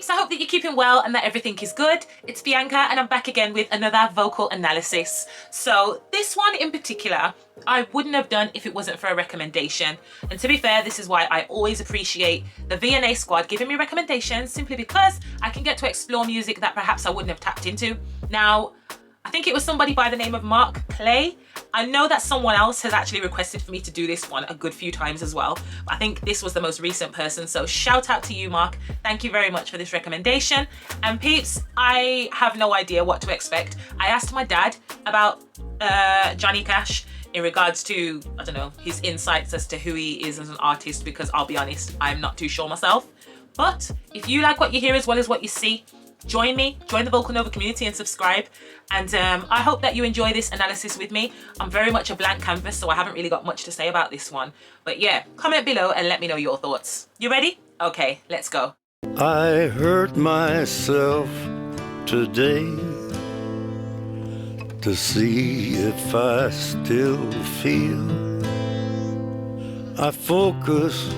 peeps, I hope that you're keeping well and that everything is good. It's Bianca and I'm back again with another vocal analysis. So this one in particular, I wouldn't have done if it wasn't for a recommendation. And to be fair, this is why I always appreciate the V&A squad giving me recommendations, simply because I can get to explore music that perhaps I wouldn't have tapped into. Now, I think it was somebody by the name of Mark Play. I know that someone else has actually requested for me to do this one a good few times as well. But I think this was the most recent person. So shout out to you, Mark. Thank you very much for this recommendation. And peeps, I have no idea what to expect. I asked my dad about Johnny Cash in regards to, I don't know, his insights as to who he is as an artist, because I'll be honest, I'm not too sure myself. But if you like what you hear as well as what you see, join me, join the Vocal Nova community and subscribe. And I hope that you enjoy this analysis with me. I'm very much a blank canvas, so I haven't really got much to say about this one. But yeah, comment below and let me know your thoughts. You ready? Okay, let's go. I hurt myself today to see if I still feel. I focus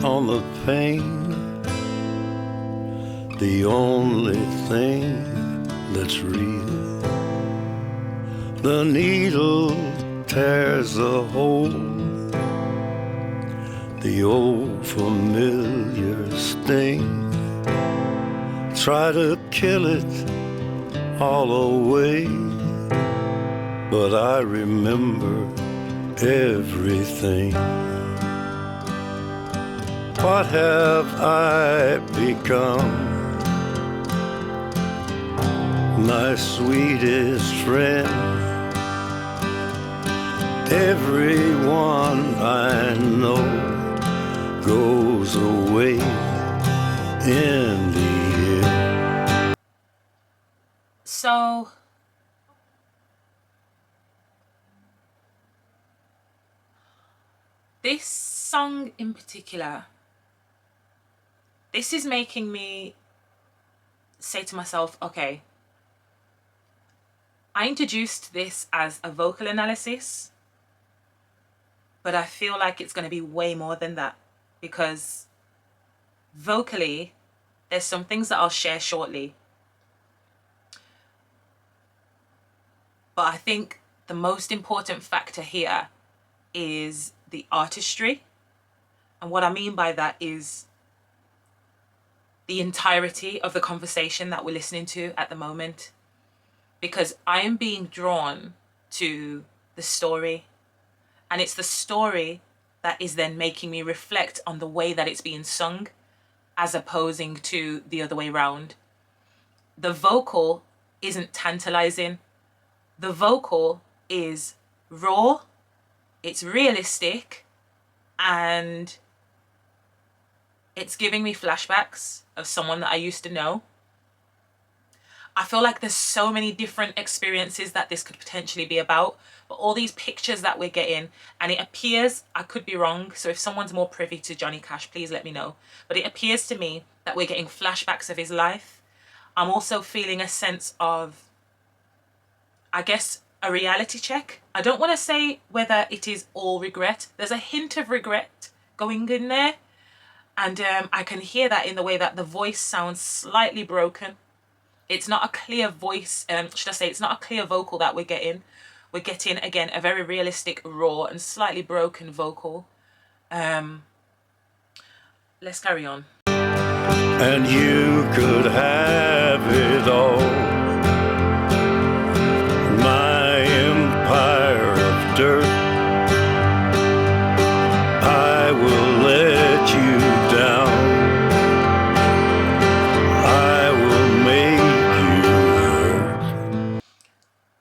on the pain, the only thing that's real. The needle tears a hole, the old familiar sting. Try to kill it all away, but I remember everything. What have I become? My sweetest friend. Everyone I know goes away in the end. So this song in particular, this is making me say to myself, okay, I introduced this as a vocal analysis, but I feel like it's going to be way more than that, because vocally, there's some things that I'll share shortly. But I think the most important factor here is the artistry. And what I mean by that is the entirety of the conversation that we're listening to at the moment. Because I am being drawn to the story, and it's the story that is then making me reflect on the way that it's being sung, as opposing to the other way around. The vocal isn't tantalizing. The vocal is raw, it's realistic, and it's giving me flashbacks of someone that I used to know. I feel like there's so many different experiences that this could potentially be about, but all these pictures that we're getting, and it appears, I could be wrong, so if someone's more privy to Johnny Cash, please let me know, but it appears to me that we're getting flashbacks of his life. I'm also feeling a sense of, I guess, a reality check. I don't want to say whether it is all regret. There's a hint of regret going in there, and I can hear that in the way that the voice sounds slightly broken. It's not a clear voice, should I say, it's not a clear vocal that we're getting. We're getting, again, a very realistic, raw and slightly broken vocal. Let's carry on. And you could have it all, my empire of dirt. I will let you down, I will make you hurt.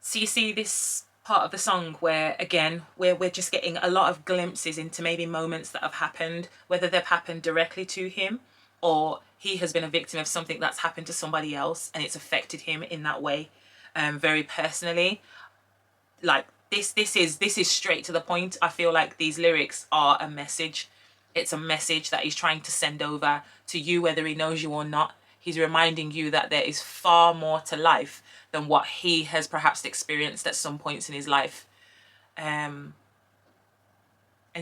So you see this part of the song where, again, we're just getting a lot of glimpses into maybe moments that have happened, whether they've happened directly to him or he has been a victim of something that's happened to somebody else and it's affected him in that way, very personally. Like this is straight to the point. I feel like these lyrics are a message. It's a message that he's trying to send over to you, whether he knows you or not. He's reminding you that there is far more to life than what he has perhaps experienced at some points in his life. And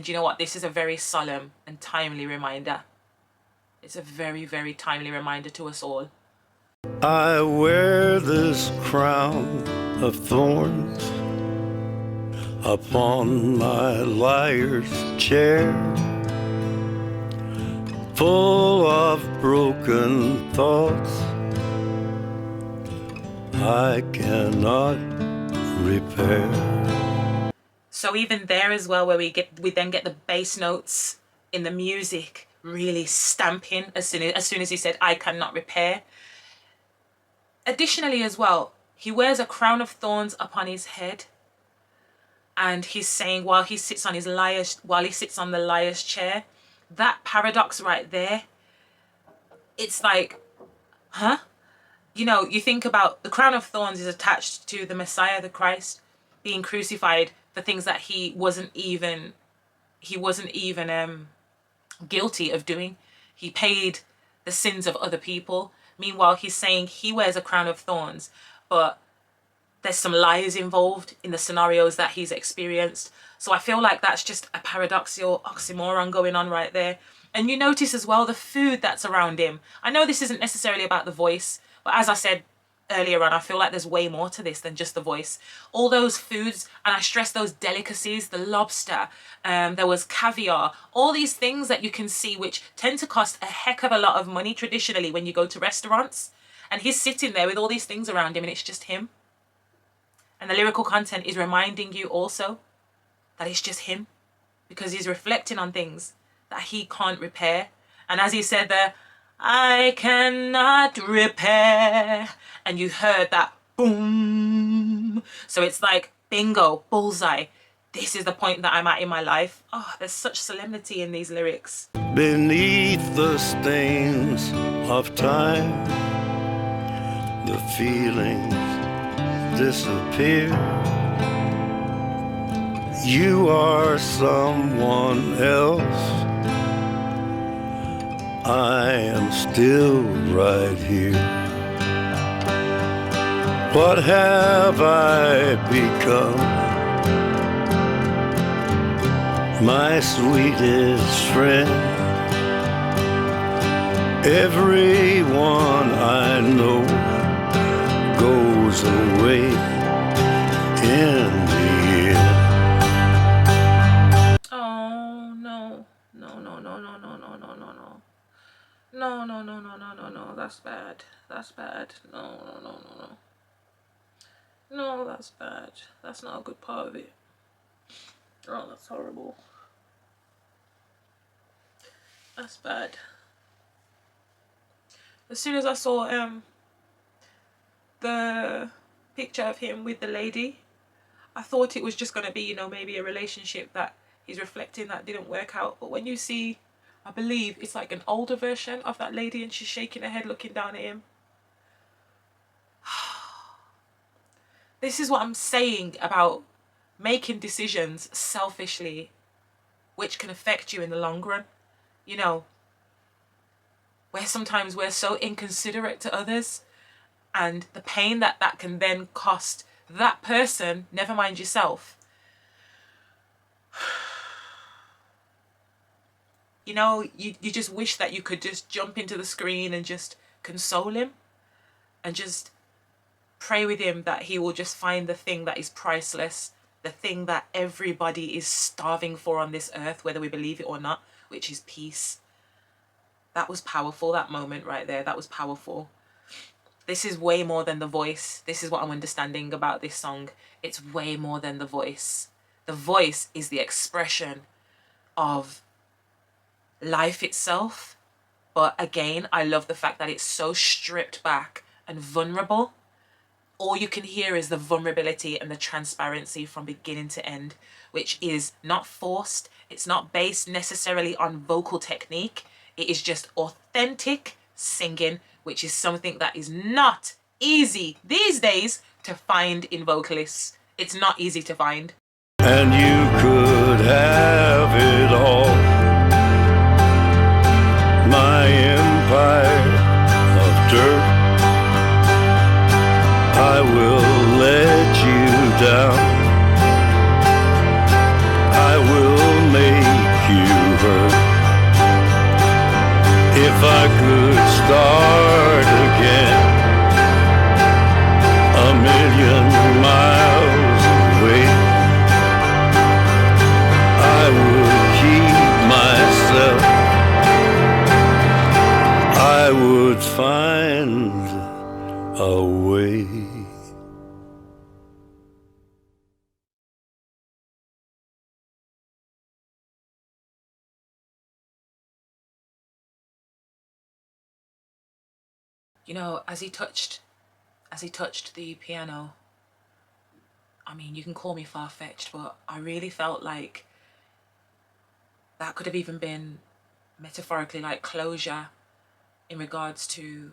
you know what? This is a very solemn and timely reminder. It's a very, very timely reminder to us all. I wear this crown of thorns upon my liar's chair, full of broken thoughts I cannot repair. So even there as well, where we then get the bass notes in the music really stamping as soon as he said, "I cannot repair." Additionally as well, he wears a crown of thorns upon his head, and he's saying while he sits on the liar's chair, that paradox right there, it's like, huh? You know, you think about the crown of thorns is attached to the Messiah, the Christ, being crucified for things that he wasn't even guilty of doing. He paid the sins of other people. Meanwhile, he's saying he wears a crown of thorns, but there's some lies involved in the scenarios that he's experienced. So I feel like that's just a paradoxical oxymoron going on right there. And you notice as well the food that's around him. I know this isn't necessarily about the voice, but as I said earlier on, I feel like there's way more to this than just the voice. All those foods, and I stress those delicacies, the lobster, there was caviar, all these things that you can see which tend to cost a heck of a lot of money traditionally when you go to restaurants. And he's sitting there with all these things around him and it's just him. And the lyrical content is reminding you also that it's just him, because he's reflecting on things that he can't repair. And as he said there, "I cannot repair," and you heard that boom. So it's like, bingo, bullseye. This is the point that I'm at in my life. Oh, there's such solemnity in these lyrics. Beneath the stains of time, the feelings disappear. You are someone else. I am still right here. What have I become? My sweetest friend. Everyone I know goes away in the end. Oh no. No, no, no, no, no, no, no, no, no. No, no, no, no, no, no, no. That's bad. That's bad. No, no, no, no, no. No, that's bad. That's not a good part of it. Oh, that's horrible. That's bad. As soon as I saw the picture of him with the lady, I thought it was just going to be, you know, maybe a relationship that he's reflecting that didn't work out. But when you see, I believe it's like an older version of that lady and she's shaking her head looking down at him. This is what I'm saying about making decisions selfishly, which can affect you in the long run. You know, where sometimes we're so inconsiderate to others, and the pain that that can then cost that person, never mind yourself. You know, you just wish that you could just jump into the screen and just console him and just pray with him that he will just find the thing that is priceless, the thing that everybody is starving for on this earth, whether we believe it or not, which is peace. That was powerful, that moment right there. That was powerful. This is way more than the voice. This is what I'm understanding about this song. It's way more than the voice. The voice is the expression of life itself. But again, I love the fact that it's so stripped back and vulnerable. All you can hear is the vulnerability and the transparency from beginning to end, which is not forced. It's not based necessarily on vocal technique. It is just authentic singing, which is something that is not easy these days to find in vocalists. It's not easy to find. And you could have it all. My empire of dirt, I will let you down. I will make you hurt. If start again, a million miles away. I would keep myself, I would find a way. You know, as he touched the piano, I mean, you can call me far-fetched, but I really felt like that could have even been metaphorically like closure in regards to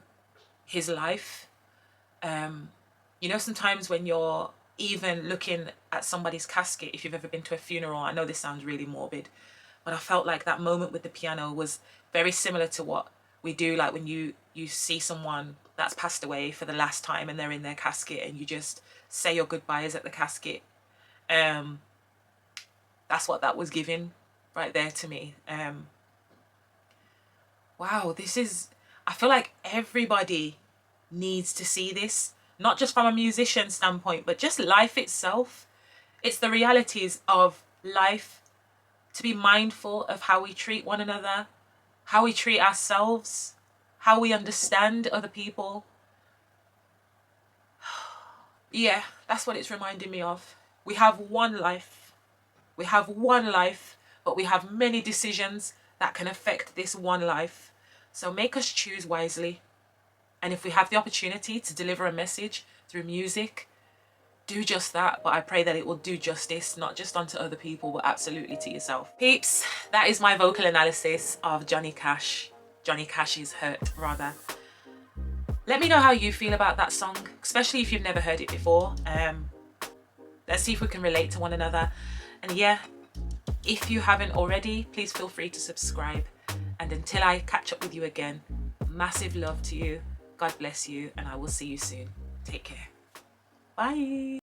his life. You know, sometimes when you're even looking at somebody's casket, if you've ever been to a funeral, I know this sounds really morbid, but I felt like that moment with the piano was very similar to what we do, like when you see someone that's passed away for the last time and they're in their casket and you just say your goodbyes at the casket. That's what that was giving right there to me. Wow, I feel like everybody needs to see this, not just from a musician standpoint, but just life itself. It's the realities of life, to be mindful of how we treat one another, how we treat ourselves, how we understand other people. Yeah, that's what it's reminding me of. We have one life. We have one life, but we have many decisions that can affect this one life. So make us choose wisely. And if we have the opportunity to deliver a message through music, do just that. But I pray that it will do justice, not just onto other people, but absolutely to yourself. Peeps, that is my vocal analysis of Johnny Cash. Johnny Cash's Hurt, rather. Let me know how you feel about that song, especially if you've never heard it before. Let's see if we can relate to one another. And yeah, if you haven't already, please feel free to subscribe. And until I catch up with you again, massive love to you. God bless you, and I will see you soon. Take care. Bye.